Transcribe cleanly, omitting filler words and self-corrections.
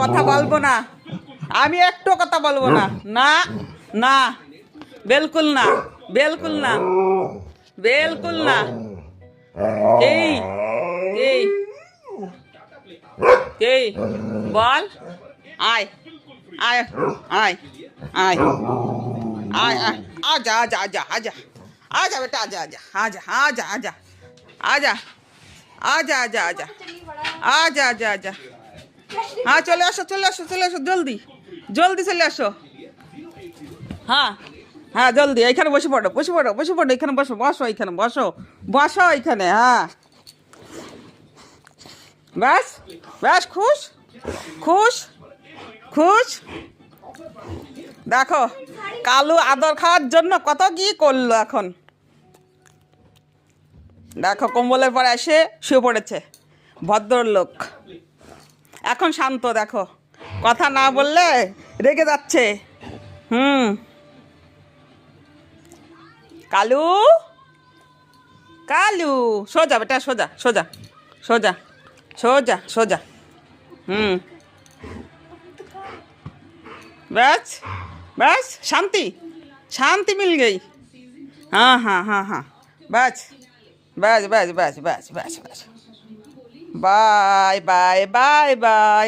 কথা বলবো না, আমি একটু কথা বলবো না। না না, বিলকুল না, বিলকুল না, বিলকুল না। এই এই এই বল, আয় আয় আয় আয় আয় আয়, আজা আজা আজা আজা আজা বেটা, আজা আজা আজা আজা আজা আজা আজা আজা আজা আজা আজা আজা। হ্যাঁ চলে আসো, চলে আসো, চলে আসো, জলদি জলদি চলে আসো। হ্যাঁ হ্যাঁ জলদি, এইখানে বসে পড়ো, বসে পড়ো, বসে পড়ো, এখানে বসো, বসো, এইখানে বসো, বসো এইখানে। হ্যাঁ ব্যাস ব্যাস, খুশ খুশ খুশ। দেখো কালু আদর খাওয়ার জন্য কত কি করলো। এখন দেখো কম্বলের পরে এসে শুয়ে পড়েছে ভদ্রলোক। এখন শান্ত, দেখো কথা না বললে রেগে যাচ্ছে। কালু কালু, সোজা বেটা, সোজা সোজা সোজা সোজা সোজা। बस बस, शांति शांति मिल गई। हाँ हाँ हाँ हाँ, बस बस बस बस बस बस बस, बाय बाय बाय बाय।